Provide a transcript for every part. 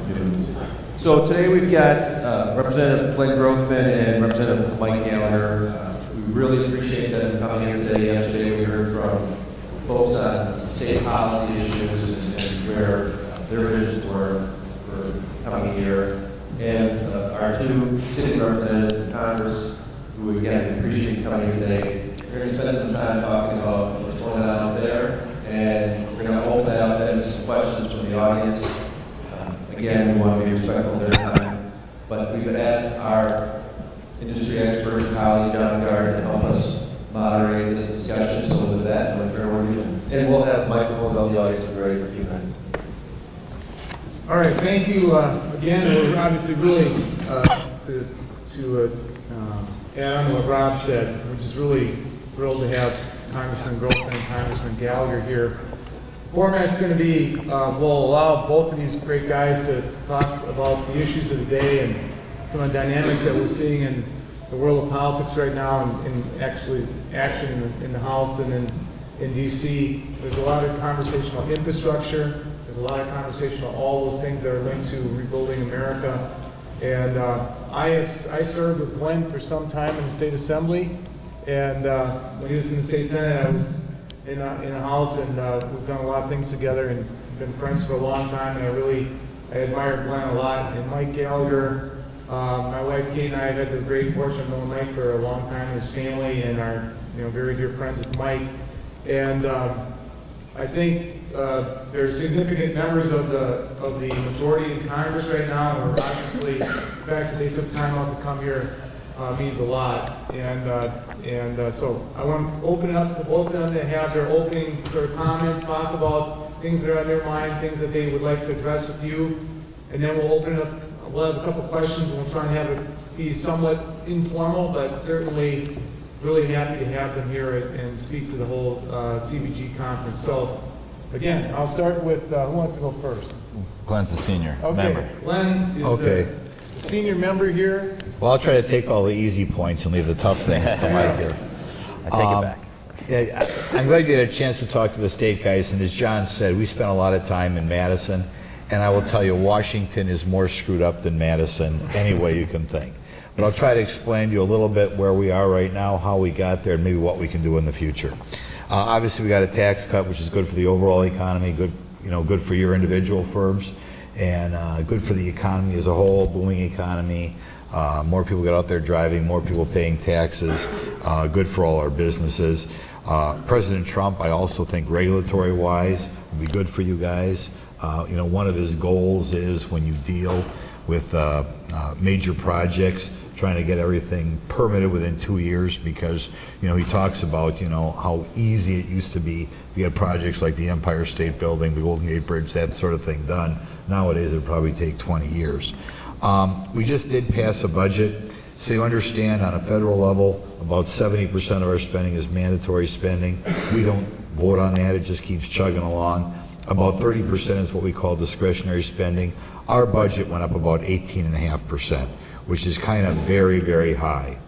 do. So today we've got Representative Glenn Grothman and Representative Mike Gallagher. We really appreciate them coming here today. Yesterday we heard from folks on state policy issues and where their visions were for coming here. And our two city representatives in Congress, who again appreciate coming here today. We're going to spend some time talking about what's going on out there, and we're going to open that up then to some questions from the audience. Again, we want to be respectful of their time, but we would ask our industry expert colleague John Gard to help us moderate this discussion. So with that, I'm going to turn it over to you. And we'll have microphones on the audience ready for Q&A. All right, thank you again. We're obviously really to add on to what Rob said. We're just really thrilled to have Congressman Grothman and Congressman Gallagher here. The format's going to be, we'll allow both of these great guys to talk about the issues of the day and some of the dynamics that we're seeing in the world of politics right now and actually action in the House and in D.C. There's a lot of conversation about infrastructure. There's a lot of conversation about all those things that are linked to rebuilding America. And I served with Glenn for some time in the State Assembly. And when he was in the State Senate, I was in a House, and we've done a lot of things together and been friends for a long time. And I admire Glenn a lot. And Mike Gallagher, my wife Kate and I have had the great fortune of knowing Mike for a long time, his family, and are very dear friends with Mike. And I think there's significant members of the majority in Congress right now, or obviously the fact that they took time out to come here means a lot. And so I want to open it up to both of them to have their opening sort of comments, talk about things that are on their mind, things that they would like to address with you, and then we'll open it up. We'll have a couple questions, and we'll try and have it be somewhat informal, but certainly really happy to have them here and speak to the whole CBG conference. So again, I'll start with who wants to go first? Glenn's a senior member. member. Glenn is the senior member here. Well, I'll try to take all the easy points and leave the tough things to Mike here. I take it back. Yeah, I'm glad you had a chance to talk to the state guys, and as John said, we spent a lot of time in Madison, and I will tell you, Washington is more screwed up than Madison any way you can think. But I'll try to explain to you a little bit where we are right now, how we got there, and maybe what we can do in the future. Obviously, we got a tax cut, which is good for the overall economy, good for your individual firms, and good for the economy as a whole, booming economy. More people get out there driving, more people paying taxes, good for all our businesses. President Trump, I also think regulatory-wise, will be good for you guys. One of his goals is when you deal with major projects, trying to get everything permitted within 2 years, because he talks about how easy it used to be to get projects like the Empire State Building, the Golden Gate Bridge, that sort of thing done. Nowadays it would probably take 20 years. We just did pass a budget, so you understand on a federal level about 70% of our spending is mandatory spending. We don't vote on that, it just keeps chugging along. About 30% is what we call discretionary spending. Our budget went up about 18.5%, which is kind of very, very high.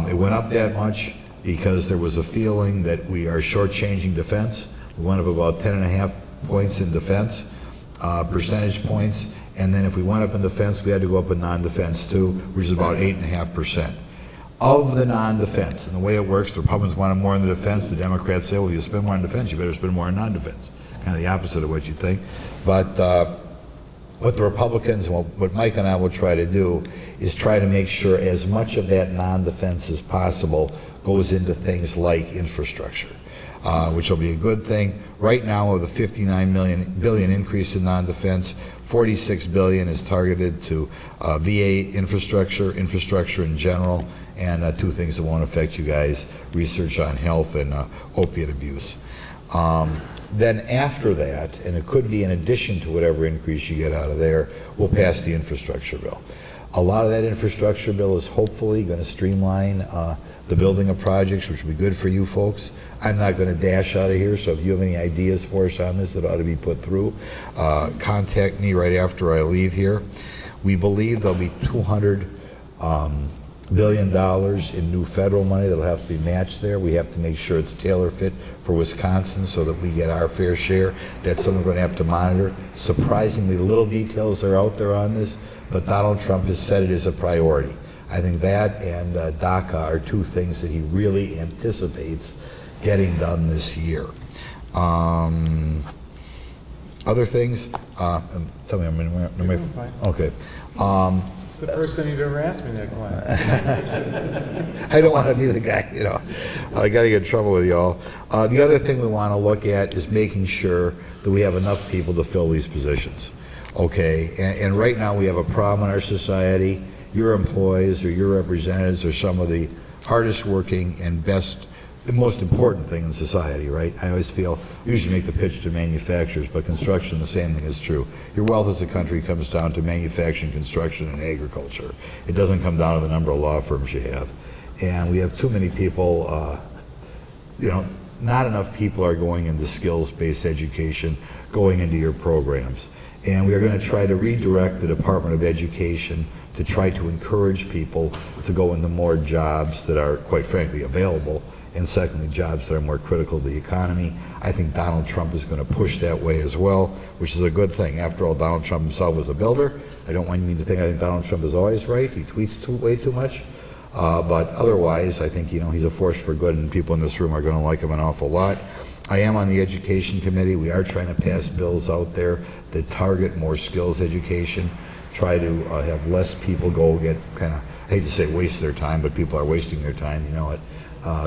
It went up that much because there was a feeling that we are shortchanging defense. We went up about 10.5 points in defense, percentage points, and then if we went up in defense, we had to go up in non-defense too, which is about 8.5%. Of the non-defense, and the way it works, the Republicans wanted more in the defense, the Democrats say, well, you spend more on defense, you better spend more on non-defense. Kind of the opposite of what you think. But what the Republicans, what Mike and I will try to do is try to make sure as much of that non-defense as possible goes into things like infrastructure, which will be a good thing. Right now, of the $59 billion increase in non-defense, $46 billion is targeted to VA infrastructure in general, and two things that won't affect you guys: research on health and opiate abuse. Then after that, and it could be in addition to whatever increase you get out of there, we'll pass the infrastructure bill. A lot of that infrastructure bill is hopefully going to streamline the building of projects, which will be good for you folks. I'm not going to dash out of here, so if you have any ideas for us on this that ought to be put through, contact me right after I leave here. We believe there'll be 200 billion in new federal money that'll have to be matched there. We have to make sure it's tailor fit for Wisconsin so that we get our fair share. That's something we're going to have to monitor. Surprisingly little details are out there on this, but Donald Trump has said it is a priority. I think that and DACA are two things that he really anticipates getting done this year. Other things? Tell me, okay. It's the first time you've ever asked me that, Glenn. I don't want to be the guy, you know. I got to get in trouble with y'all. The other thing we want to look at is making sure that we have enough people to fill these positions. Okay, and right now we have a problem in our society. Your employees or your representatives are some of the hardest working and best, the most important thing in society, right? I always feel, usually make the pitch to manufacturers, but construction, the same thing is true. Your wealth as a country comes down to manufacturing, construction, and agriculture. It doesn't come down to the number of law firms you have. And we have too many people, you know, not enough people are going into skills-based education, going into your programs. And we are going to try to redirect the Department of Education to try to encourage people to go into more jobs that are, quite frankly, available, and secondly, jobs that are more critical to the economy. I think Donald Trump is going to push that way as well, which is a good thing. After all, Donald Trump himself was a builder. I don't want you to think I think Donald Trump is always right. He tweets way too much. But otherwise, I think, you know, he's a force for good, and people in this room are going to like him an awful lot. I am on the Education Committee. We are trying to pass bills out there that target more skills education, try to have less people go get kind of, I hate to say waste their time, but people are wasting their time, you know it,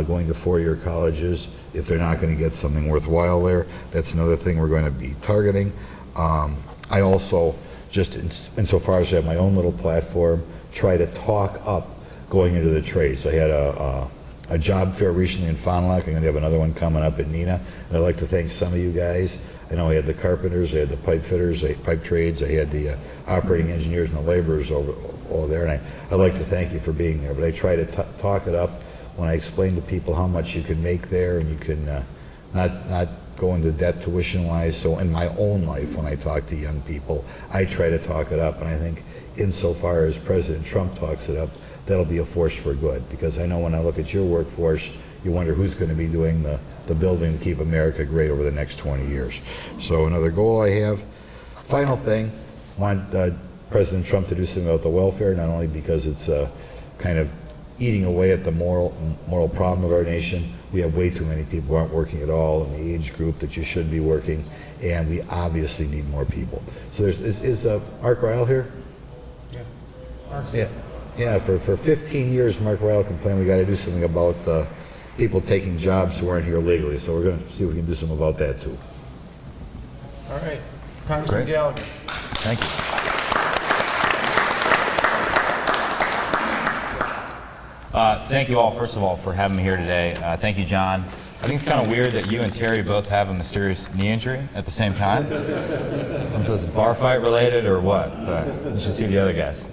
going to four-year colleges if they're not going to get something worthwhile there. That's another thing we're going to be targeting. I also, just insofar as I have my own little platform, try to talk up going into the trades. I had a job fair recently in Fond du Lac. I'm going to have another one coming up at Neenah. And I'd like to thank some of you guys. I know I had the carpenters, I had the pipe fitters, pipe trades, I had the operating engineers and the laborers over there. And I'd like to thank you for being there. But I try to talk it up when I explain to people how much you can make there, and you can not go into debt tuition-wise. So in my own life, when I talk to young people, I try to talk it up. And I think insofar as President Trump talks it up, that'll be a force for good. Because I know when I look at your workforce, you wonder who's going to be doing the building to keep America great over the next 20 years. So another goal I have. Final thing, I want President Trump to do something about the welfare, not only because it's kind of eating away at the moral problem of our nation. We have way too many people who aren't working at all in the age group that you should be working, and we obviously need more people. So is Mark Ryle here? Yeah. Yeah, for 15 years, Mark Ryle complained we got to do something about people taking jobs who aren't here legally. So we're going to see if we can do something about that too. All right. Congressman Great. Gallagher. Thank you. Thank you all, first of all, for having me here today. Thank you, John. I think it's kind of weird that you and Terry both have a mysterious knee injury at the same time. I don't know if it was bar fight related or what, but you should see the other guys.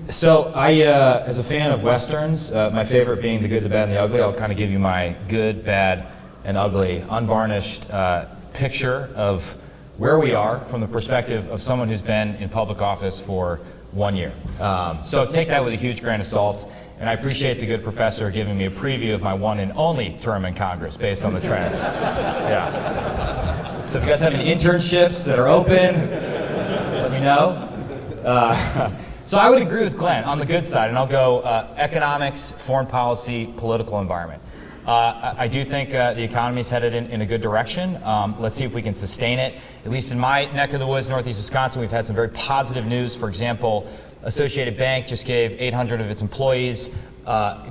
So I, as a fan of Westerns, my favorite being The Good, the Bad, and the Ugly, I'll kind of give you my good, bad, and ugly, unvarnished picture of where we are from the perspective of someone who's been in public office for 1 year. So take that with a huge grain of salt, and I appreciate the good professor giving me a preview of my one and only term in Congress based on the trends. Yeah. So if you guys have any internships that are open, let me know. So I would agree with Glenn on the good side, and I'll go economics, foreign policy, political environment. I do think the economy is headed in a good direction. Let's see if we can sustain it. At least in my neck of the woods, Northeast Wisconsin, we've had some very positive news. For example, Associated Bank just gave 800 of its employees,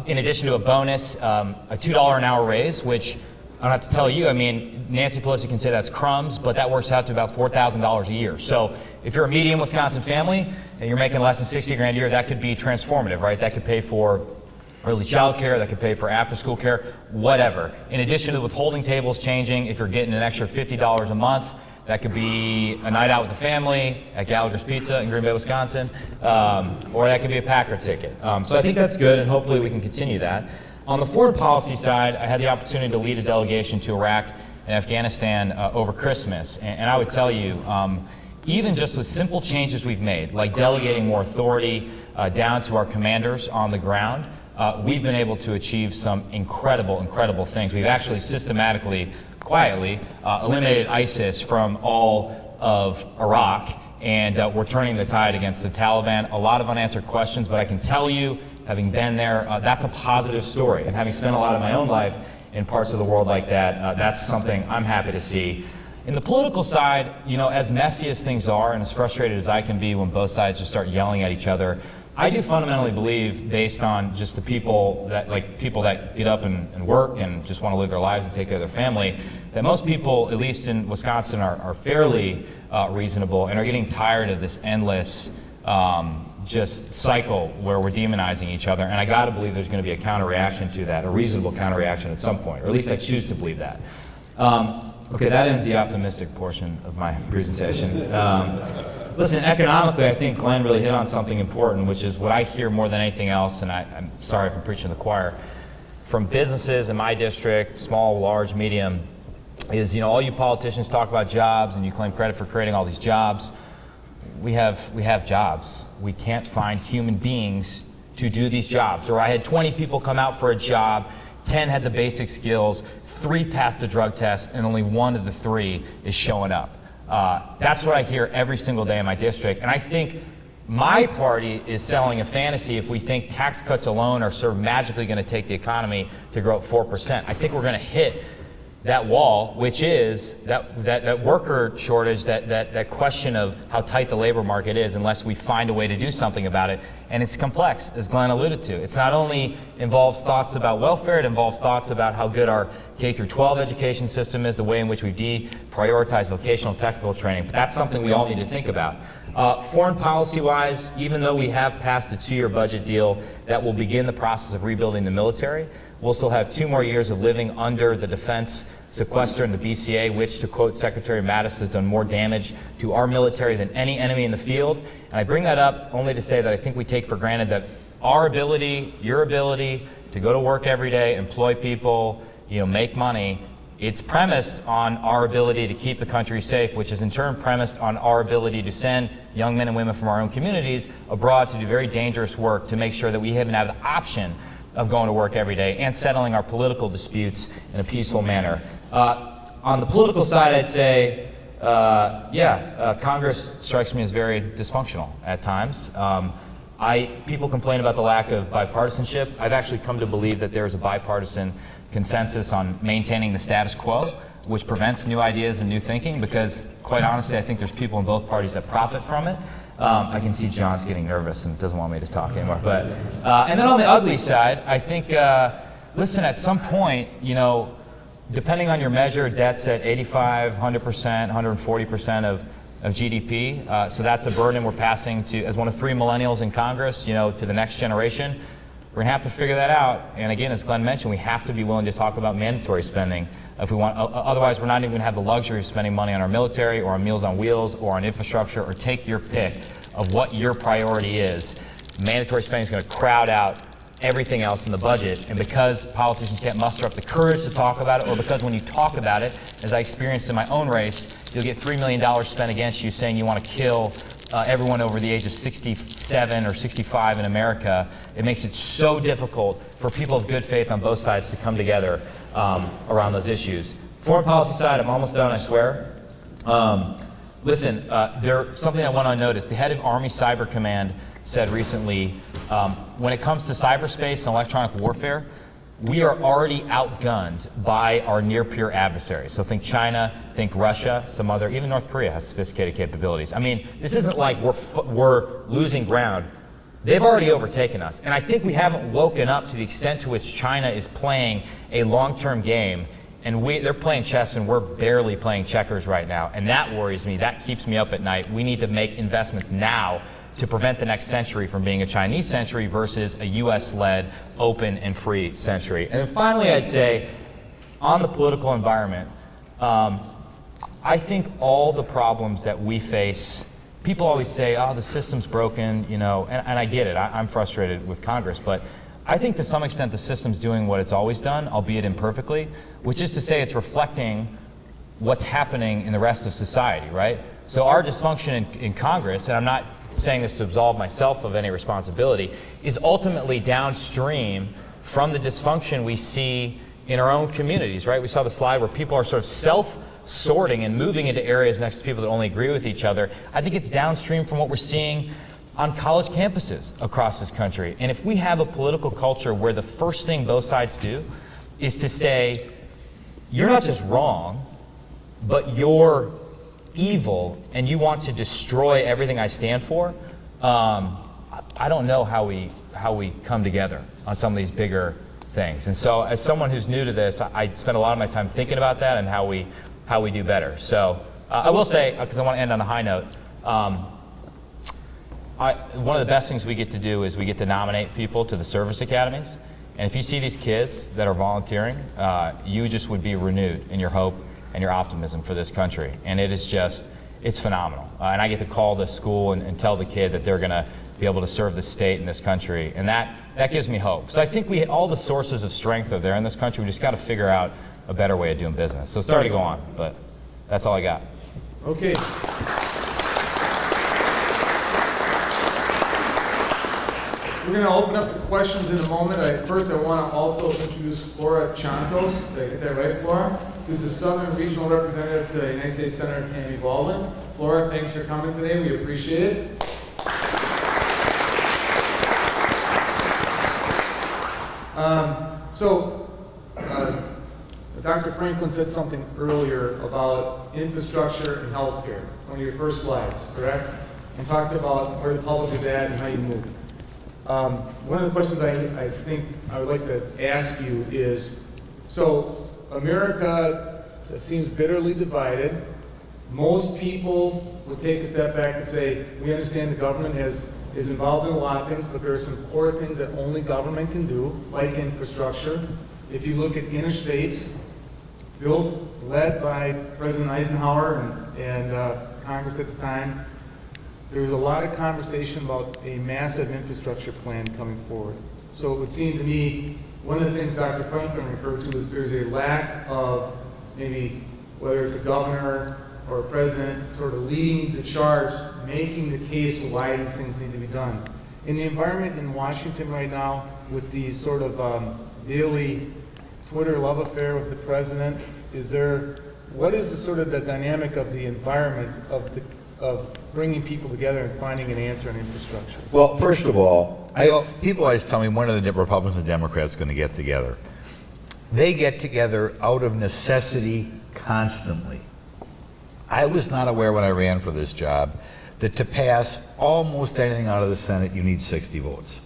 in addition to a bonus, a $2 an hour raise, which I don't have to tell you, I mean, Nancy Pelosi can say that's crumbs, but that works out to about $4,000 a year. So if you're a median Wisconsin family and you're making less than 60 grand a year, that could be transformative, right? That could pay for early child care, that could pay for after school care, whatever. In addition to the withholding tables changing, if you're getting an extra $50 a month, that could be a night out with the family at Gallagher's Pizza in Green Bay, Wisconsin, or that could be a Packer ticket. So I think that's good, and hopefully we can continue that. On the foreign policy side, I had the opportunity to lead a delegation to Iraq and Afghanistan over Christmas, and I would tell you, even just with simple changes we've made, like delegating more authority down to our commanders on the ground, we've been able to achieve some incredible things. We've actually systematically, quietly, eliminated ISIS from all of Iraq, and we're turning the tide against the Taliban. A lot of unanswered questions, but I can tell you, having been there, that's a positive story. And having spent a lot of my own life in parts of the world like that, that's something I'm happy to see. In the political side, you know, as messy as things are and as frustrated as I can be when both sides just start yelling at each other, I do fundamentally believe, based on just the people that get up and work and just want to live their lives and take care of their family, that most people, at least in Wisconsin, are fairly reasonable and are getting tired of this endless just cycle where we're demonizing each other. And I got to believe there's going to be a counter-reaction to that, a reasonable counter-reaction at some point, or at least I choose to believe that. Okay, that ends the optimistic portion of my presentation. Listen, economically, I think Glenn really hit on something important, which is what I hear more than anything else, and I'm sorry if I'm preaching to the choir, from businesses in my district, small, large, medium, is, you know, all you politicians talk about jobs and you claim credit for creating all these jobs. We have jobs. We can't find human beings to do these jobs. Or I had 20 people come out for a job, 10 had the basic skills, 3 passed the drug test, and only 1 of the 3 is showing up. That's what I hear every single day in my district. And I think my party is selling a fantasy if we think tax cuts alone are sort of magically going to take the economy to grow at 4%. I think we're going to hit that wall, which is that worker shortage, that question of how tight the labor market is unless we find a way to do something about it. And it's complex, as Glenn alluded to. It's not only involves thoughts about welfare, it involves thoughts about how good our K through 12 education system is, the way in which we deprioritize vocational technical training. But that's something we all need to think about. Foreign policy-wise, even though we have passed a 2-year budget deal that will begin the process of rebuilding the military, we'll still have 2 more years of living under the defense sequester and the BCA, which, to quote Secretary Mattis, has done more damage to our military than any enemy in the field. And I bring that up only to say that I think we take for granted that our ability, your ability to go to work every day, employ people, you know, make money, it's premised on our ability to keep the country safe, which is in turn premised on our ability to send young men and women from our own communities abroad to do very dangerous work to make sure that we even have the option of going to work every day and settling our political disputes in a peaceful manner. On the political side, I'd say, Congress strikes me as very dysfunctional at times. People complain about the lack of bipartisanship. I've actually come to believe that there's a bipartisan consensus on maintaining the status quo, which prevents new ideas and new thinking, because quite honestly, I think there's people in both parties that profit from it. I can see John's getting nervous and doesn't want me to talk anymore. But and then on the ugly side, I think, listen, at some point, you know, depending on your measure, debt's at 85, 100%, 140% of GDP. So that's a burden we're passing to, as one of 3 millennials in Congress, you know, to the next generation. We're going to have to figure that out. And again, as Glenn mentioned, we have to be willing to talk about mandatory spending if we want. Otherwise, we're not even going to have the luxury of spending money on our military or on Meals on Wheels or on infrastructure, or take your pick of what your priority is. Mandatory spending is going to crowd out everything else in the budget. And because politicians can't muster up the courage to talk about it, or because when you talk about it, as I experienced in my own race, you'll get $3 million spent against you saying you want to kill everyone over the age of 67 or 65 in America, it makes it so difficult for people of good faith on both sides to come together around those issues. Foreign policy side, I'm almost done, I swear. Listen, there's something that went unnoticed. The head of Army Cyber Command said recently, when it comes to cyberspace and electronic warfare, we are already outgunned by our near-peer adversaries. So think China, think Russia, some other, even North Korea has sophisticated capabilities. I mean, this isn't like we're losing ground. They've already overtaken us. And I think we haven't woken up to the extent to which China is playing a long-term game. And they're playing chess and we're barely playing checkers right now. And that worries me. That keeps me up at night. We need to make investments now to prevent the next century from being a Chinese century versus a US-led, open and free century. And then finally, I'd say, on the political environment, I think all the problems that we face, people always say, oh, the system's broken, you know, and I get it. I'm frustrated with Congress, but I think to some extent the system's doing what it's always done, albeit imperfectly, which is to say it's reflecting what's happening in the rest of society, right? So our dysfunction in Congress, and I'm not saying this to absolve myself of any responsibility, is ultimately downstream from the dysfunction we see in our own communities, right? We saw the slide where people are sort of self-sorting and moving into areas next to people that only agree with each other. I think it's downstream from what we're seeing on college campuses across this country. And if we have a political culture where the first thing both sides do is to say, you're not just wrong, but you're evil and you want to destroy everything I stand for, I don't know how we come together on some of these bigger things. And so as someone who's new to this, I spend a lot of my time thinking about that and how we do better. So I will say, because I want to end on a high note, one of the best things we get to do is we get to nominate people to the service academies. And if you see these kids that are volunteering, you just would be renewed in your hope and your optimism for this country. And it is just, it's phenomenal. And I get to call the school and tell the kid that they're going to be able to serve the state and this country. And that gives me hope. So I think all the sources of strength are there in this country. We just got to figure out a better way of doing business. So sorry to go on, but that's all I got. Okay. We're going to open up to questions in a moment. First, I want to also introduce Flora Chantos. Did I get that right, Flora? Who's the Southern Regional Representative to the United States Senator Tammy Baldwin. Flora, thanks for coming today. We appreciate it. Dr. Franklin said something earlier about infrastructure and healthcare, one of your first slides, correct? And talked about where the public is at and how you move. One of the questions I think I would like to ask you is, so America seems bitterly divided. Most people would take a step back and say, we understand the government is involved in a lot of things, but there are some core things that only government can do, like infrastructure. If you look at interstates, built, led by President Eisenhower and Congress at the time, there was a lot of conversation about a massive infrastructure plan coming forward. So it would seem to me, one of the things Dr. Franklin referred to is there's a lack of maybe, whether it's a governor or a president, sort of leading the charge, making the case why these things need to be done. In the environment in Washington right now, with the sort of daily Twitter love affair with the president, what is the sort of the dynamic of the environment of bringing people together and finding an answer on infrastructure? Well, first of all, people always tell me when are the Republicans and Democrats going to get together? They get together out of necessity constantly. I was not aware when I ran for this job that to pass almost anything out of the Senate, you need 60 votes.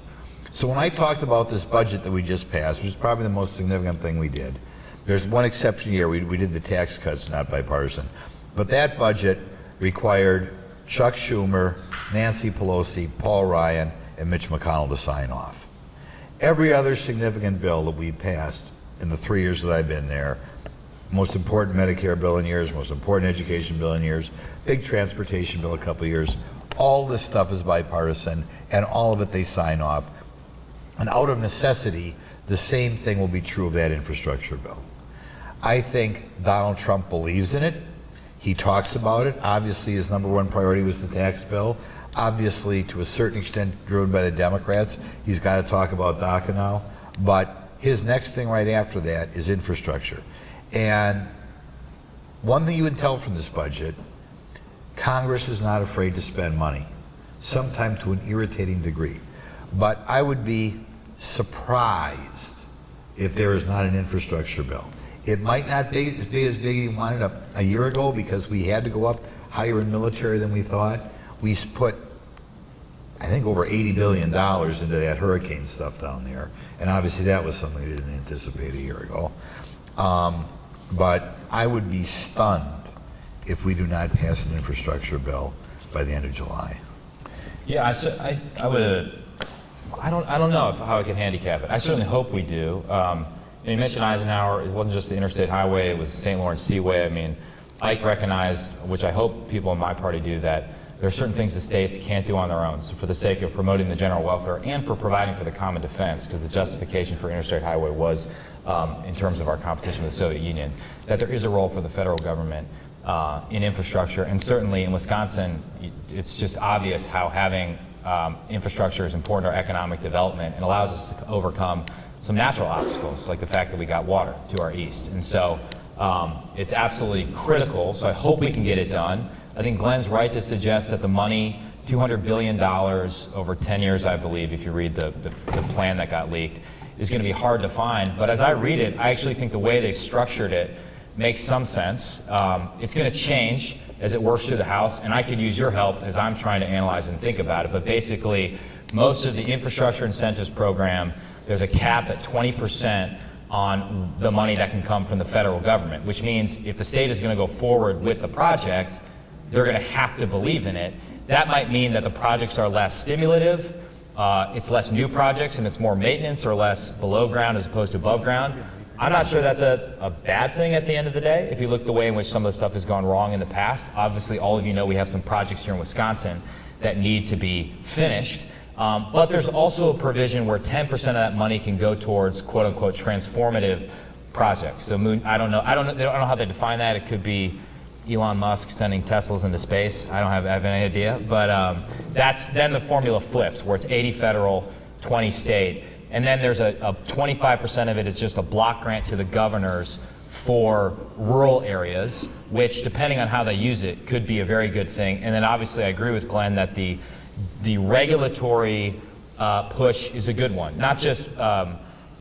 So when I talked about this budget that we just passed, which is probably the most significant thing we did, there's one exception here. We did the tax cuts, not bipartisan. But that budget required Chuck Schumer, Nancy Pelosi, Paul Ryan, and Mitch McConnell to sign off. Every other significant bill that we passed in the 3 years that I've been there, most important Medicare bill in years, most important education bill in years, big transportation bill a couple of years, all this stuff is bipartisan, and all of it they sign off. And out of necessity, the same thing will be true of that infrastructure bill. I think Donald Trump believes in it. He talks about it. Obviously, his number one priority was the tax bill. Obviously, to a certain extent, driven by the Democrats, he's got to talk about DACA now. But his next thing right after that is infrastructure. And one thing you can tell from this budget, Congress is not afraid to spend money, sometimes to an irritating degree. But I would be surprised if there is not an infrastructure bill. It might not be as big as we wanted a year ago because we had to go up higher in military than we thought. We put, I think, over $80 billion into that hurricane stuff down there. And obviously that was something we didn't anticipate a year ago. But I would be stunned if we do not pass an infrastructure bill by the end of July. Yeah, I would. I don't know how I can handicap it. I certainly hope we do. You mentioned Eisenhower. It wasn't just the interstate highway. It was the St. Lawrence Seaway. I mean, Ike recognized, which I hope people in my party do, that there are certain things the states can't do on their own. So for the sake of promoting the general welfare and for providing for the common defense, because the justification for interstate highway was, in terms of our competition with the Soviet Union, that there is a role for the federal government in infrastructure, and certainly in Wisconsin, it's just obvious how having infrastructure is important to our economic development and allows us to overcome some natural obstacles, like the fact that we got water to our east. And so it's absolutely critical, so I hope we can get it done. I think Glenn's right to suggest that the money, $200 billion over 10 years, I believe, if you read the plan that got leaked, is going to be hard to find. But as I read it, I actually think the way they structured it makes some sense. It's going to change as it works through the House, and I could use your help as I'm trying to analyze and think about it. But basically, most of the infrastructure incentives program, there's a cap at 20% on the money that can come from the federal government, which means if the state is going to go forward with the project, they're going to have to believe in it. That might mean that the projects are less stimulative, it's less new projects, and it's more maintenance or less below ground as opposed to above ground. I'm not sure that's a bad thing at the end of the day, if you look at the way in which some of the stuff has gone wrong in the past. Obviously, all of you know we have some projects here in Wisconsin that need to be finished. But there's also a provision where 10% of that money can go towards quote unquote transformative projects. So I don't know how they define that. It could be Elon Musk sending Teslas into space. I don't have any idea. But then the formula flips, where it's 80 federal, 20 state. And then there's a 25% of it is just a block grant to the governors for rural areas, which, depending on how they use it, could be a very good thing. And then obviously I agree with Glenn that the regulatory push is a good one. Not just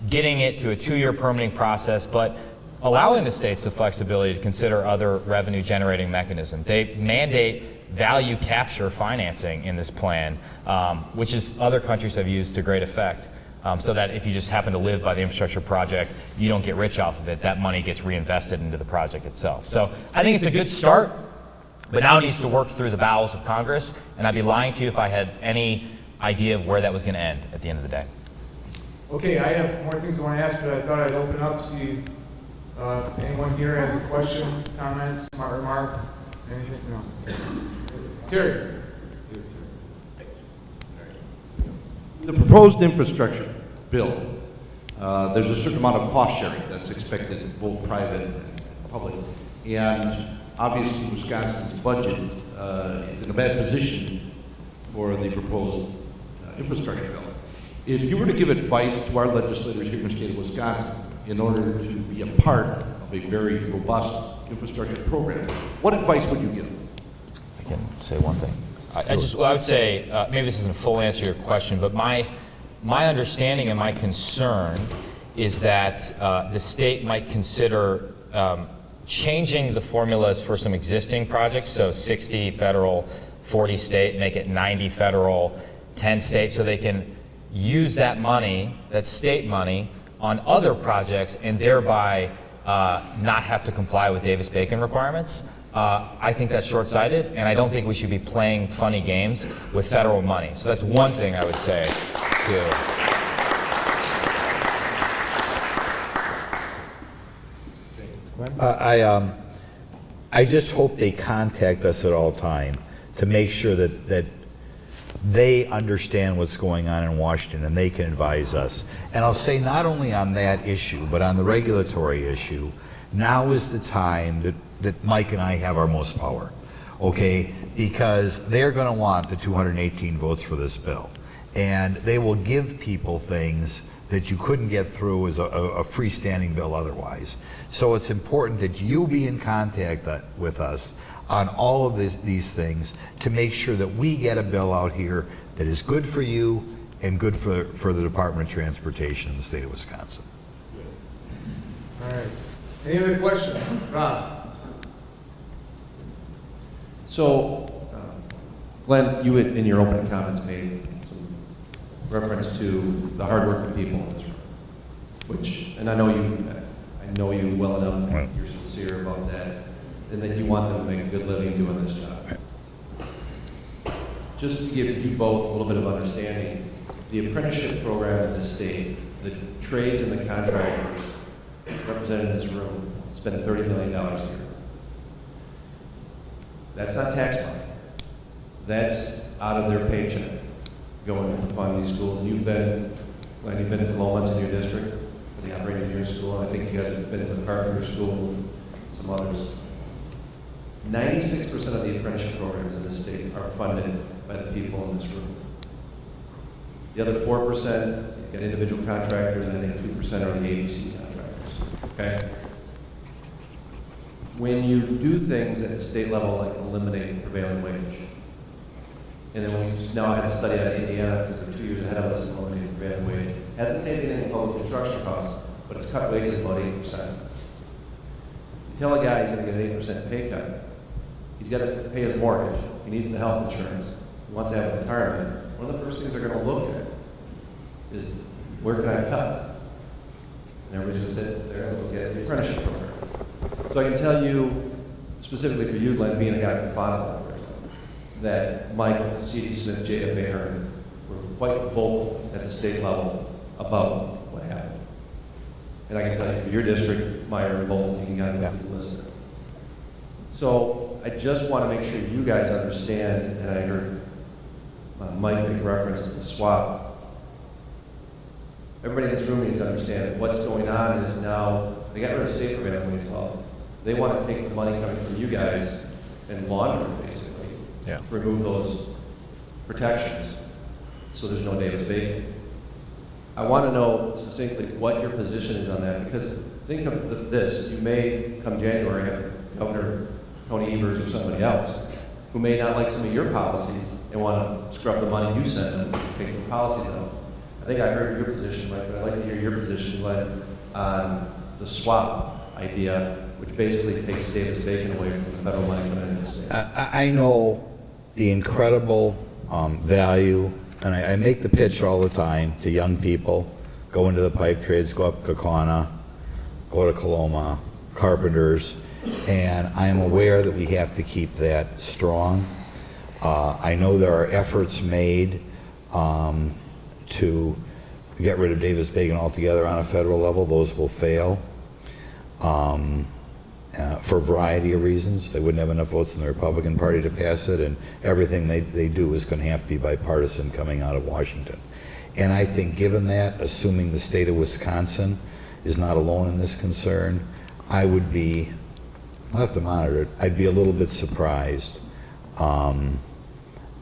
getting it to a 2-year permitting process, but allowing the states the flexibility to consider other revenue generating mechanisms. They mandate value capture financing in this plan, which is other countries have used to great effect. So that if you just happen to live by the infrastructure project, you don't get rich off of it. That money gets reinvested into the project itself. So I think it's a good start, but now it needs to work through the bowels of Congress, and I'd be lying to you if I had any idea of where that was going to end at the end of the day. Okay, I have more things I want to ask, but I thought I'd open up, see anyone here has a question, comment, smart remark, anything? No. Terry. The proposed infrastructure bill, there's a certain amount of cost sharing that's expected, both private and public. And obviously, Wisconsin's budget is in a bad position for the proposed infrastructure bill. If you were to give advice to our legislators here in the state of Wisconsin in order to be a part of a very robust infrastructure program, what advice would you give? I can say one thing. I would say, maybe this isn't a full answer to your question, but my understanding and my concern is that the state might consider changing the formulas for some existing projects, so 60 federal, 40 state, make it 90 federal, 10 state, so they can use that money, that state money, on other projects and thereby not have to comply with Davis-Bacon requirements. I think that's short-sighted, and I don't think we should be playing funny games with federal money. So that's one thing I would say I just hope they contact us at all time to make sure that they understand what's going on in Washington and they can advise us. And I'll say not only on that issue, but on the regulatory issue, now is the time that Mike and I have our most power, okay? Because they're going to want the 218 votes for this bill. And they will give people things that you couldn't get through as a freestanding bill otherwise. So it's important that you be in contact with us on all of these things to make sure that we get a bill out here that is good for you and good for the Department of Transportation in the state of Wisconsin. All right. Any other questions? Rob? So, Glenn, you in your opening comments made some reference to the hardworking people in this room, which, and I know you well enough, right. You're sincere about that, and that you want them to make a good living doing this job. Right. Just to give you both a little bit of understanding, the apprenticeship program in this state, the trades and the contractors represented in this room spend $30 million a year. That's not tax money. That's out of their paycheck going to fund these schools. And you've been at Cologne in your district, for the operating engineering school, and I think you guys have been at the carpenter school and some others. 96% of the apprenticeship programs in this state are funded by the people in this room. The other 4%, you've got individual contractors, and I think 2% are the agency contractors. Okay? When you do things at the state level, like eliminate prevailing wage, and then we've now had a study out of Indiana, because they're 2 years ahead of us in eliminating prevailing wage, has the same thing in public construction costs, but it's cut wages about 8%. You tell a guy he's going to get an 8% pay cut, he's got to pay his mortgage, he needs the health insurance, he wants to have a retirement. One of the first things they're going to look at is, where can I cut? And everybody's going to sit there and look at the apprenticeship program. So I can tell you, specifically for you, Glenn, being a guy from Fonda, that Michael, C.D. Smith, J.F. Aaron were quite vocal at the state level about what happened. And I can tell you for your district, Meyer and Bolton, you can kind of go through the list. So I just want to make sure you guys understand, and I heard Mike make reference to the swap. Everybody in this room needs to understand that what's going on is now, they got rid of state prevailing wage law. They want to take the money coming from you guys and launder it, basically, to remove those protections, so there's no Davis-Bacon. I want to know succinctly what your position is on that, because think of this, you may, come January, have Governor Tony Evers or somebody else who may not like some of your policies and want to scrub the money you send them and take the policies out. I think I heard your position, Mike, but I'd like to hear your position, Glenn, on the swap idea, which basically takes Davis-Bacon away from the federal money coming into the state. I know the incredible value, and I make the pitch all the time to young people, go into the pipe trades, go up Kaukauna, go to Coloma, carpenters, and I am aware that we have to keep that strong. I know there are efforts made to get rid of Davis-Bacon altogether on a federal level. Those will fail for a variety of reasons. They wouldn't have enough votes in the Republican Party to pass it, and everything they do is going to have to be bipartisan coming out of Washington. And I think given that, assuming the state of Wisconsin is not alone in this concern, I would be, I'll have to monitor it, I'd be a little bit surprised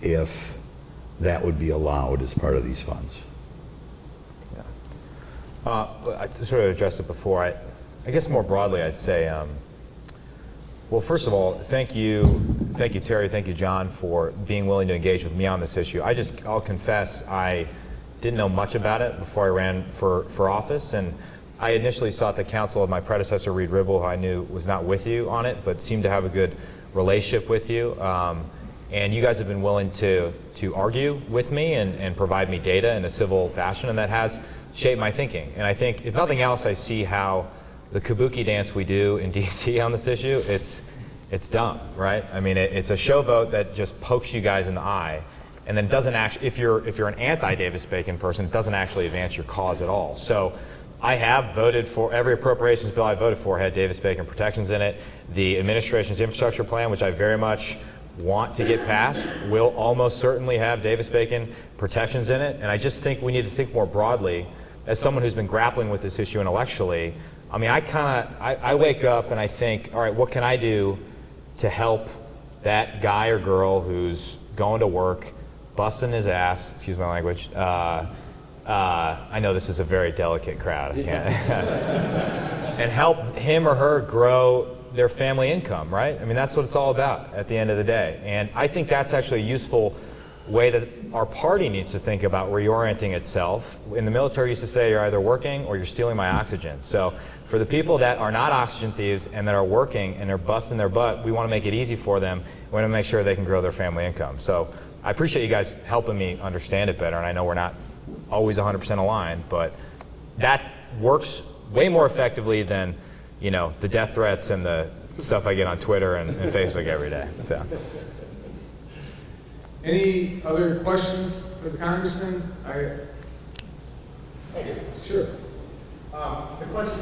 if that would be allowed as part of these funds. I sort of addressed it before. I guess more broadly, I'd say, well, first of all, thank you, Terry, thank you, John, for being willing to engage with me on this issue. I'll confess, I didn't know much about it before I ran for office, and I initially sought the counsel of my predecessor, Reed Ribble, who I knew was not with you on it, but seemed to have a good relationship with you. And you guys have been willing to argue with me and provide me data in a civil fashion, and that has shaped my thinking. And I think, if nothing else, I see how the kabuki dance we do in DC on this issue, it's dumb, right? I mean, it's a showboat that just pokes you guys in the eye, and then doesn't actually, if you're an anti-Davis-Bacon person, it doesn't actually advance your cause at all. So I have voted for, every appropriations bill I voted for had Davis-Bacon protections in it. The administration's infrastructure plan, which I very much want to get passed, will almost certainly have Davis-Bacon protections in it. And I just think we need to think more broadly. As someone who's been grappling with this issue intellectually, I mean, I wake up and I think, all right, what can I do to help that guy or girl who's going to work, busting his ass, excuse my language, I know this is a very delicate crowd, and help him or her grow their family income, right? I mean, that's what it's all about at the end of the day. And I think that's actually a useful way that our party needs to think about reorienting itself. In the military, used to say, you're either working or you're stealing my oxygen. So for the people that are not oxygen thieves and that are working and they're busting their butt, we want to make it easy for them. We want to make sure they can grow their family income. So I appreciate you guys helping me understand it better, and I know we're not always 100% aligned, but that works way more effectively than, you know, the death threats and the stuff I get on Twitter and Facebook every day. So. Any other questions for the congressman? Sure. The question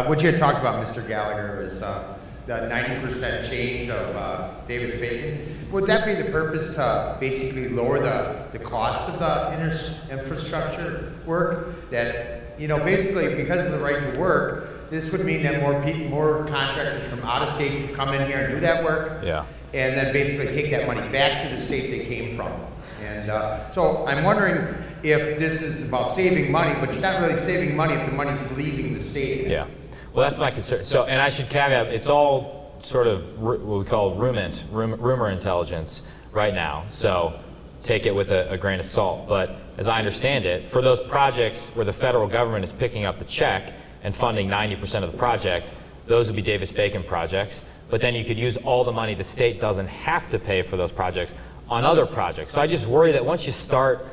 what you had talked about, Mr. Gallagher, is the 90% change of Davis-Bacon. Would that be the purpose to basically lower the cost of the infrastructure work? That, you know, basically because of the right to work, this would mean that more contractors from out of state come in here and do that work. Yeah. And then basically take that money back to the state they came from. And so I'm wondering if this is about saving money, but you're not really saving money if the money's leaving the state. Yeah. Well, that's my concern. So, and I should caveat, it's all sort of what we call rumor intelligence right now. So take it with a grain of salt. But as I understand it, for those projects where the federal government is picking up the check and funding 90% of the project, those would be Davis-Bacon projects. But then you could use all the money the state doesn't have to pay for those projects on other projects. So I just worry that once you start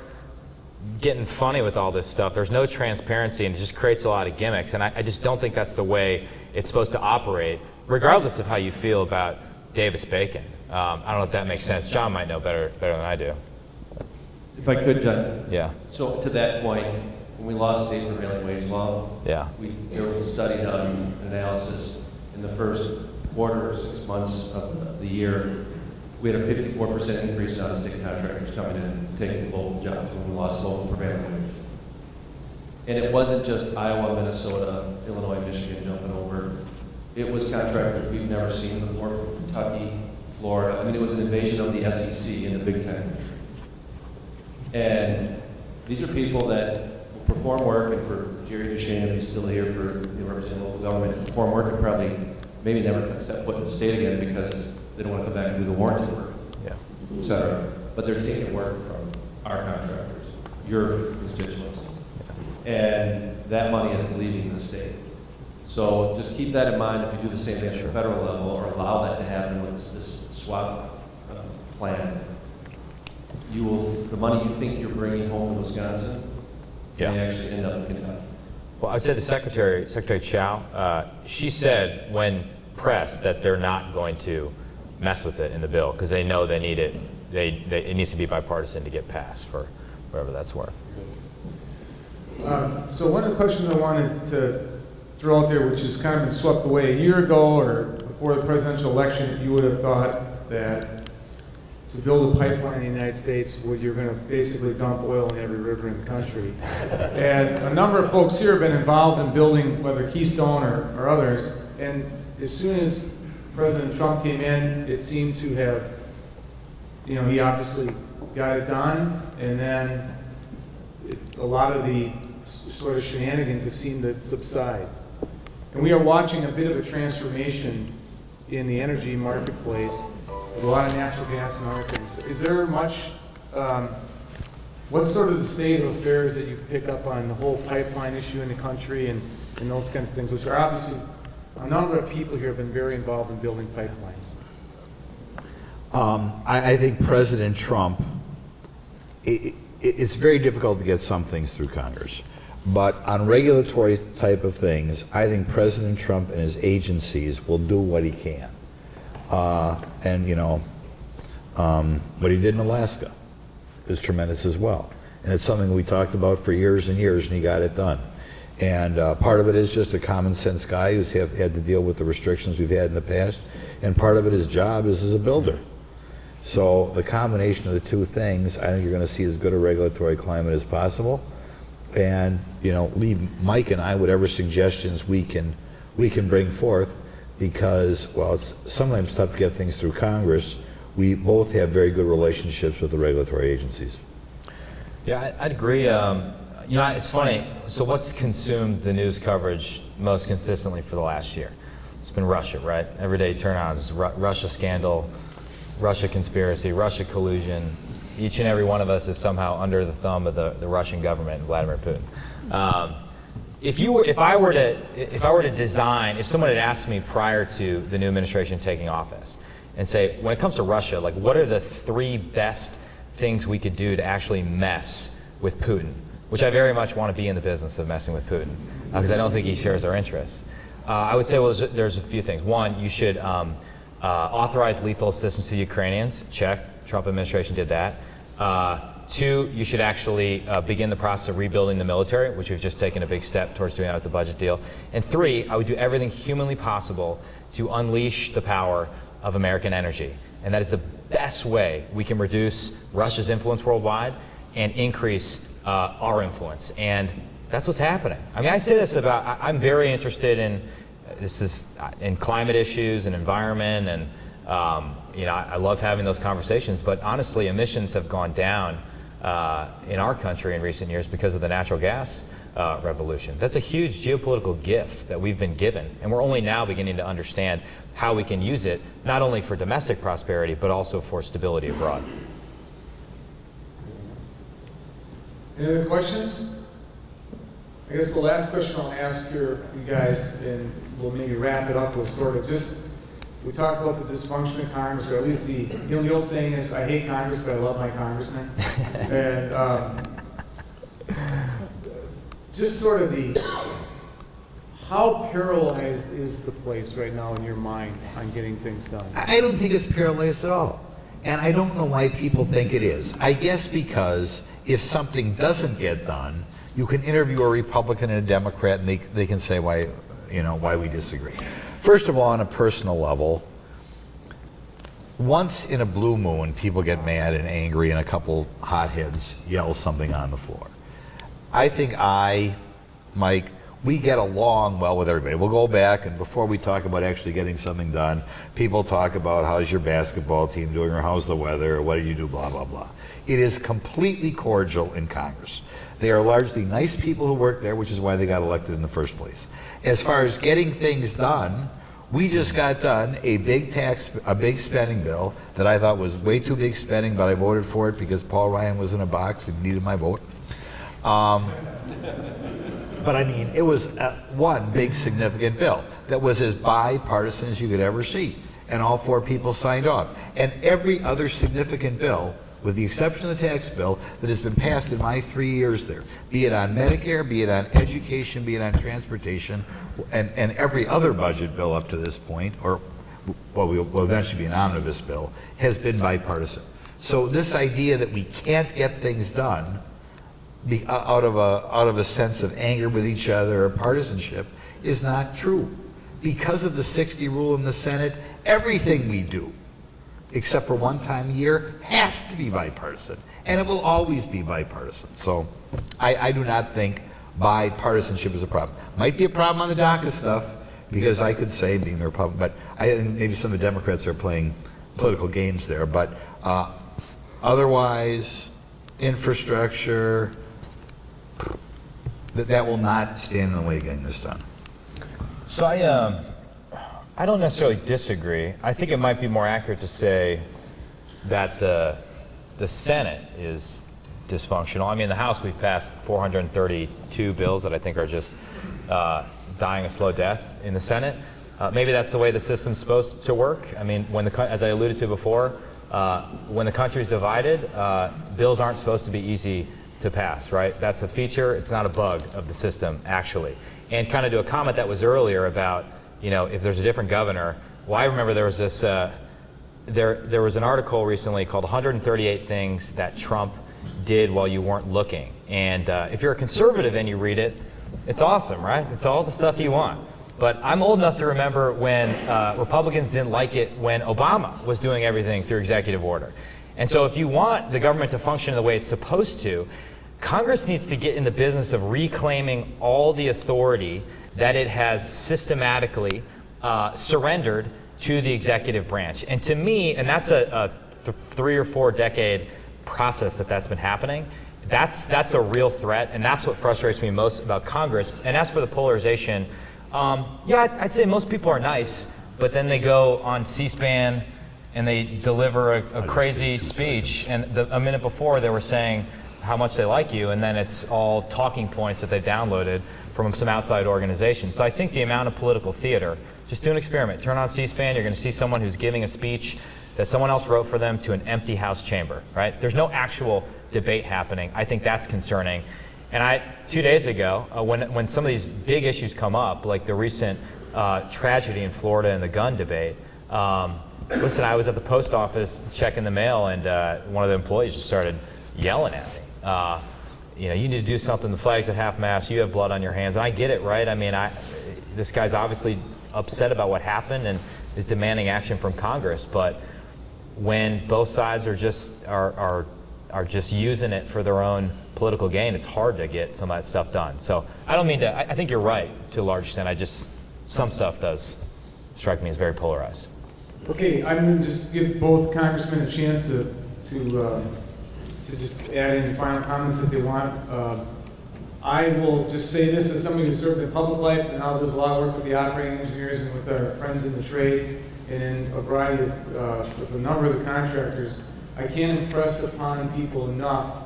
getting funny with all this stuff, there's no transparency and it just creates a lot of gimmicks. And I just don't think that's the way it's supposed to operate, regardless of how you feel about Davis-Bacon. I don't know if that makes sense. John might know better than I do. If I could, John. Yeah. So to that point, when we lost state prevailing wage law, Yeah. there was a study done, an analysis in the first quarter, 6 months of the year. We had a 54% increase in out-of-state contractors coming in and taking local jobs when we lost local prevailing wage. And it wasn't just Iowa, Minnesota, Illinois, Michigan jumping over. It was contractors we've never seen before from Kentucky, Florida. I mean, it was an invasion of the SEC and the Big Ten. And these are people that will perform work, and for Jerry Duchesne, if he's still here for representing local government, perform work and probably maybe never step foot in the state again because they don't want to come back and do the warranty work, et cetera. But they're taking work from our contractors, your constituents. And that money is leaving the state. So just keep that in mind if you do the same thing at the federal level or allow that to happen with this swap plan. The money you think you're bringing home to Wisconsin may actually end up in Kentucky. Well, I said to Secretary Chow, she said when pressed that they're not going to mess with it in the bill because they know they need it. It needs to be bipartisan to get passed for whatever that's worth. So one of the questions I wanted to throw out there, which has kind of been swept away a year ago or before the presidential election, you would have thought that to build a pipeline in the United States, you're going to basically dump oil in every river in the country. And a number of folks here have been involved in building, whether Keystone or others, and as soon as President Trump came in, it seemed to have, he obviously got it done, and then a lot of the sort of shenanigans have seemed to subside. And we are watching a bit of a transformation in the energy marketplace with a lot of natural gas and other things. Is there much, what's sort of the state of affairs that you pick up on the whole pipeline issue in the country and those kinds of things, which are obviously, a number of people here have been very involved in building pipelines. I think President Trump, it's very difficult to get some things through Congress. But on regulatory type of things, I think President Trump and his agencies will do what he can. What he did in Alaska is tremendous as well. And it's something we talked about for years and years, and he got it done. And part of it is just a common sense guy who's had to deal with the restrictions we've had in the past. And part of it, his job is as a builder. So the combination of the two things, I think you're going to see as good a regulatory climate as possible. And, leave Mike and I whatever suggestions we can bring forth, because while it's sometimes tough to get things through Congress, we both have very good relationships with the regulatory agencies. Yeah, I'd agree. It's funny. So what's consumed the news coverage most consistently for the last year? It's been Russia, right? Every day you turn on, it's Russia scandal, Russia conspiracy, Russia collusion. Each and every one of us is somehow under the thumb of the Russian government and Vladimir Putin. If someone had asked me prior to the new administration taking office and say, when it comes to Russia, like what are the 3 best things we could do to actually mess with Putin, which I very much want to be in the business of messing with Putin, because I don't think he shares our interests. I would say, well, there's a few things. One, you should authorize lethal assistance to the Ukrainians. Check. Trump administration did that. 2, you should actually begin the process of rebuilding the military, which we've just taken a big step towards doing that with the budget deal. And 3, I would do everything humanly possible to unleash the power of American energy. And that is the best way we can reduce Russia's influence worldwide and increase our influence. And That's what's happening. I mean, I say this about, I'm very interested in, in climate issues and environment, and I love having those conversations, but honestly, emissions have gone down in our country in recent years because of the natural gas revolution. That's a huge geopolitical gift that we've been given, and we're only now beginning to understand how we can use it, not only for domestic prosperity, but also for stability abroad. Any other questions? I guess the last question I'll ask you guys, and we'll maybe wrap it up with sort of just, we talked about the dysfunction of Congress, or at least the old saying is, I hate Congress, but I love my congressman. And just sort of how paralyzed is the place right now in your mind on getting things done? I don't think it's paralyzed at all. And I don't know why people think it is. I guess because if something doesn't get done, you can interview a Republican and a Democrat, and they can say why we disagree. First of all, on a personal level, once in a blue moon, people get mad and angry, and a couple hotheads yell something on the floor. I think Mike, we get along well with everybody. We'll go back, and before we talk about actually getting something done, people talk about how's your basketball team doing, or how's the weather, or what did you do, blah, blah, blah. It is completely cordial in Congress. They are largely nice people who work there, which is why they got elected in the first place. As far as getting things done, we just got done a big spending bill that I thought was way too big spending, but I voted for it because Paul Ryan was in a box and needed my vote. But I mean, it was one big significant bill that was as bipartisan as you could ever see. And all four people signed off. And every other significant bill, with the exception of the tax bill, that has been passed in my 3 years there, be it on Medicare, be it on education, be it on transportation, and every other budget bill up to this point, or what will eventually be an omnibus bill, has been bipartisan. So this idea that we can't get things done out of a sense of anger with each other or partisanship is not true. Because of the 60 rule in the Senate, everything we do, except for one time a year, has to be bipartisan. And it will always be bipartisan. So I do not think bipartisanship is a problem. Might be a problem on the DACA stuff, because I could say, being the Republican, but I think maybe some of the Democrats are playing political games there. But otherwise, infrastructure, that will not stand in the way of getting this done. So I don't necessarily disagree. I think it might be more accurate to say that the Senate is dysfunctional. I mean, in the House, we've passed 432 bills that I think are just dying a slow death. In the Senate, maybe that's the way the system's supposed to work. I mean, as I alluded to before, when the country's divided, bills aren't supposed to be easy to pass, right? That's a feature, it's not a bug of the system, actually. And kind of to a comment that was earlier about, if there's a different governor, well, I remember there was this, there was an article recently called 138 Things That Trump Did While You Weren't Looking. And if you're a conservative and you read it, it's awesome, right? It's all the stuff you want. But I'm old enough to remember when Republicans didn't like it when Obama was doing everything through executive order. And so if you want the government to function the way it's supposed to, Congress needs to get in the business of reclaiming all the authority that it has systematically surrendered to the executive branch. And to me, and that's a 3 or 4 decade process that's been happening, that's a real threat, and that's what frustrates me most about Congress. And as for the polarization, yeah, I'd say most people are nice, but then they go on C-SPAN and they deliver a crazy speech, and a minute before they were saying how much they like you, and then it's all talking points that they downloaded from some outside organization. So I think the amount of political theater, just do an experiment. Turn on C-SPAN, you're going to see someone who's giving a speech that someone else wrote for them to an empty House chamber, right? There's no actual debate happening. I think that's concerning. And 2 days ago, when some of these big issues come up, like the recent tragedy in Florida and the gun debate, listen, I was at the post office checking the mail, and one of the employees just started yelling at me. You need to do something. The flag's at half-mast. You have blood on your hands. And I get it, right? I mean, this guy's obviously upset about what happened and is demanding action from Congress. But when both sides are are just using it for their own political gain, it's hard to get some of that stuff done. So I don't mean to, I think you're right to a large extent. Some stuff does strike me as very polarized. Okay, I'm going to just give both congressmen a chance to just add any final comments if they want. I will just say this as somebody who served in public life and now does a lot of work with the operating engineers and with our friends in the trades and in a variety of, with a number of the contractors. I can't impress upon people enough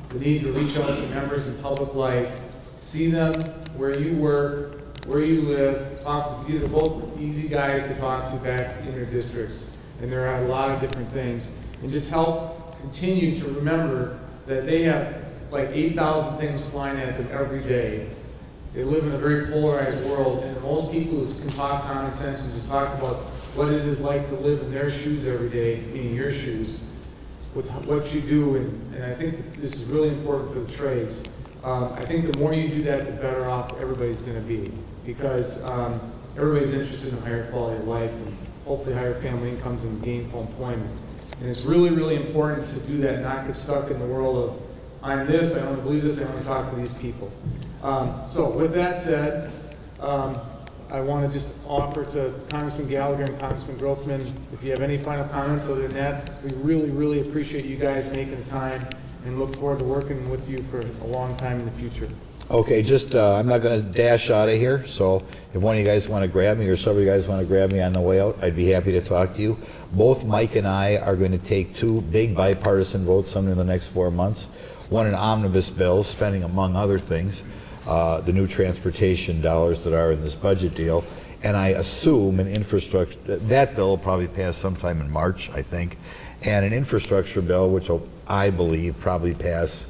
the need to reach out to members in public life, see them where you work, where you live, talk. These are both easy guys to talk to back in their districts, and there are a lot of different things. And just help continue to remember that they have like 8,000 things flying at them every day. They live in a very polarized world, and most people can talk common sense and just talk about what it is like to live in their shoes every day, being your shoes, with what you do. And I think that this is really important for the trades. I think the more you do that, the better off everybody's going to be, because everybody's interested in a higher quality of life and hopefully higher family incomes and gainful employment. And it's really, really important to do that, not get stuck in the world of, I'm this, I only believe this, I only talk to these people. So with that said, I want to just offer to Congressman Gallagher and Congressman Grothman, if you have any final comments. Other than that, we really, really appreciate you guys making the time and look forward to working with you for a long time in the future. Okay, just, I'm not going to dash out of here, so if one of you guys want to grab me or several of you guys want to grab me on the way out, I'd be happy to talk to you. Both Mike and I are going to take two big bipartisan votes sometime in the next 4 months. One, an omnibus bill, spending, among other things, the new transportation dollars that are in this budget deal, and I assume an infrastructure, that bill will probably pass sometime in March, I think, and an infrastructure bill, which will, I believe, probably pass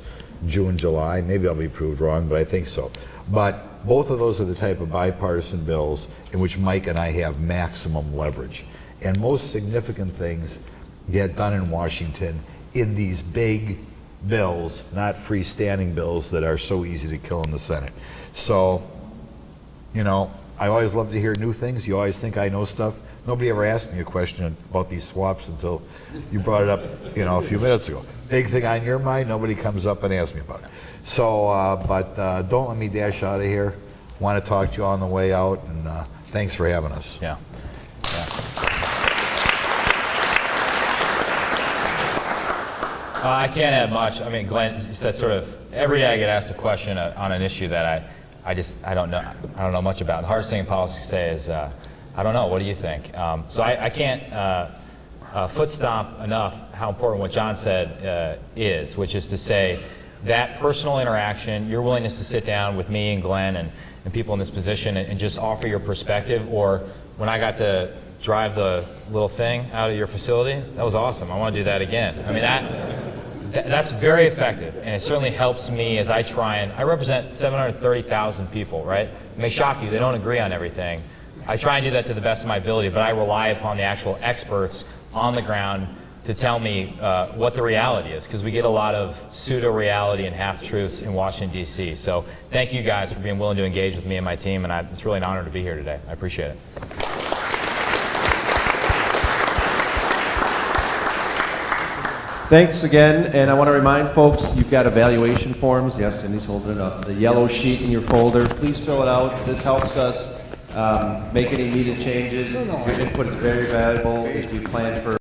June, July. Maybe I'll be proved wrong, but I think so. But both of those are the type of bipartisan bills in which Mike and I have maximum leverage. And most significant things get done in Washington in these big bills, not freestanding bills that are so easy to kill in the Senate. So, you know, I always love to hear new things. You always think I know stuff. Nobody ever asked me a question about these swaps until you brought it up, you know, a few minutes ago. Big thing on your mind, nobody comes up and asks me about it. So, don't let me dash out of here. Want to talk to you on the way out, and thanks for having us. Yeah. I can't add much. I mean, Glenn, you said sort of every day I get asked a question on an issue that I don't know much about. The hardest thing in politics to say is I don't know. What do you think? So I can't foot stomp enough how important what John said is, which is to say that personal interaction, your willingness to sit down with me and Glenn and people in this position and just offer your perspective. Or when I got to drive the little thing out of your facility, that was awesome. I want to do that again. I mean, that's very effective, and it certainly helps me as I try, and I represent 730,000 people, right? It may shock you, they don't agree on everything. I try and do that to the best of my ability, but I rely upon the actual experts on the ground to tell me what the reality is, because we get a lot of pseudo-reality and half-truths in Washington, D.C. So thank you guys for being willing to engage with me and my team, and it's really an honor to be here today. I appreciate it. Thanks again, and I want to remind folks, you've got evaluation forms. Yes, Cindy's holding it up. The yellow sheet in your folder, please fill it out. This helps us make any needed changes. Your input is very valuable as we plan for